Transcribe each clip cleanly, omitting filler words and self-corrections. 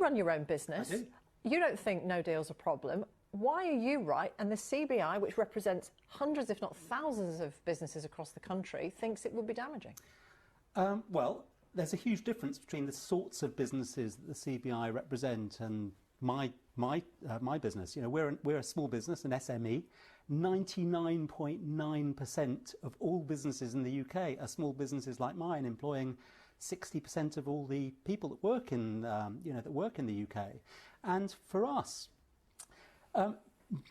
run your own business. I do. You don't think no deal's a problem. Why are you right and the CBI, which represents hundreds if not thousands of businesses across the country, thinks it would be damaging? Well, there's a huge difference between the sorts of businesses that the CBI represent and my business. You know, we're a small business, an SME. 99.9% of all businesses in the UK are small businesses like mine, employing 60% of all the people that work in the UK. And for us,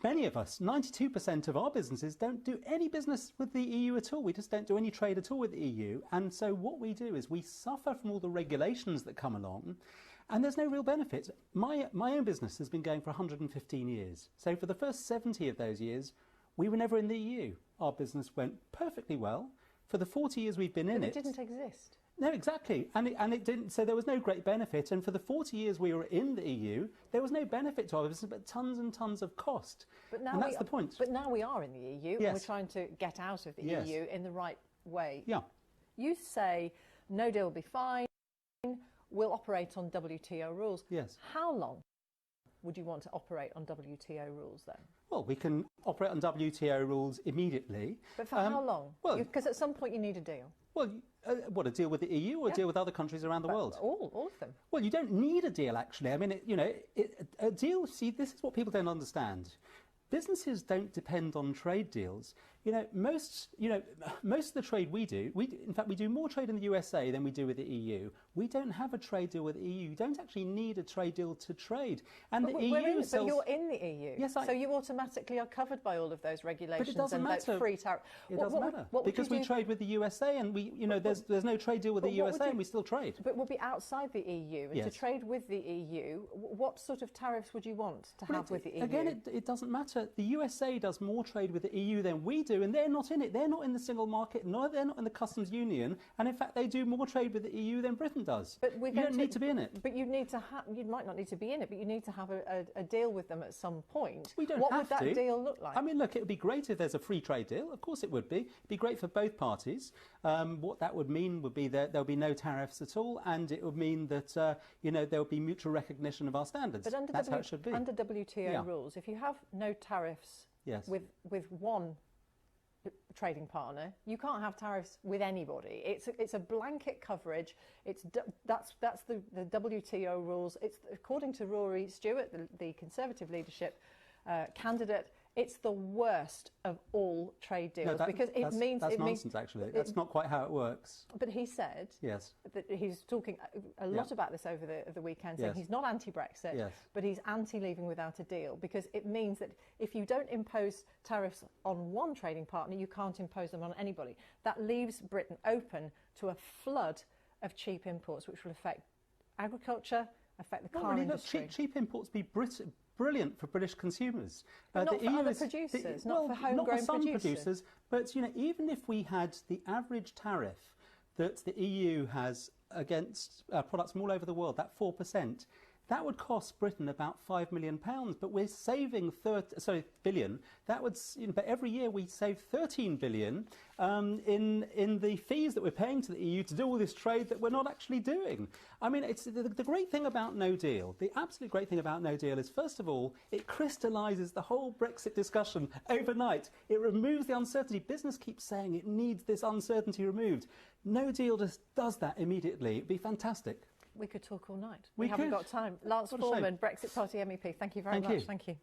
many of us, 92% of our businesses don't do any business with the EU at all. We just don't do any trade at all with the EU. And so what we do is we suffer from all the regulations that come along, and there's no real benefit. My own business has been going for 115 years. So for the first 70 of those years, we were never in the EU. Our business went perfectly well. For the 40 years we've been in it... But it didn't exist. No, exactly. And it didn't, so there was no great benefit. And for the 40 years we were in the EU, there was no benefit to our business, but tons and tons of cost. But now and that's the point. But now we are in the EU, Yes. and we're trying to get out of the Yes. EU in the right way. Yeah. You say no deal will be fine, we'll operate on WTO rules. Yes. How long would you want to operate on WTO rules then? Well, we can operate on WTO rules immediately. But for how long? Well, because at some point you need a deal. Well, what, a deal with the EU or a deal with other countries around the world? All of them. Well, you don't need a deal, actually. I mean, a deal, see, this is what people don't understand. Businesses don't depend on trade deals. Most of the trade we do, in fact, we do more trade in the USA than we do with the EU. We don't have a trade deal with the EU. You don't actually need a trade deal to trade. And but the EU sells... But you're in the EU. Yes, so you automatically are covered by all of those regulations. But it doesn't matter. That free tariff. It doesn't matter because we trade with the USA, and there's no trade deal with the USA, and we still trade. But we'll be outside the EU, and Yes. to trade with the EU, what sort of tariffs would you want to have with the EU? Again, it doesn't matter. The USA does more trade with the EU than we do, and they're not in it. They're not in the single market, they're not in the customs union, and in fact they do more trade with the EU than Britain does. But you don't need to be in it. But you need to you might not need to be in it, but you need to have a deal with them at some point. We don't what have would that to. deal look like? I mean, look, it would be great if there's a free trade deal. Of course it would be. It'd be great for both parties. What that would mean would be that there'll be no tariffs at all, and it would mean that there would be mutual recognition of our standards. But that's how it should be. Under WTO rules, if you have no tariffs Yes. with one trading partner, you can't have tariffs with anybody. It's a blanket coverage. That's the WTO rules. It's according to Rory Stewart, the Conservative leadership candidate. It's the worst of all trade deals because it means that's nonsense. Actually, that's not quite how it works. But he said that he's talking a lot about this over the weekend, saying he's not anti-Brexit, but he's anti-leaving without a deal because it means that if you don't impose tariffs on one trading partner, you can't impose them on anybody. That leaves Britain open to a flood of cheap imports, which will affect agriculture, affect the car industry. Look, cheap imports be brilliant for British consumers. But not for other producers, not for homegrown producers. But even if we had the average tariff that the EU has against products from all over the world, that 4%, that would cost Britain about £5 million, but we're saving billion. That would, but every year we save 13 billion in the fees that we're paying to the EU to do all this trade that we're not actually doing. I mean, it's the great thing about no deal. The absolute great thing about no deal is, first of all, it crystallises the whole Brexit discussion overnight. It removes the uncertainty. Business keeps saying it needs this uncertainty removed. No deal just does that immediately. It'd be fantastic. We could talk all night. We haven't got time. Lance Forman, Brexit Party MEP, thank you very much. Thank you.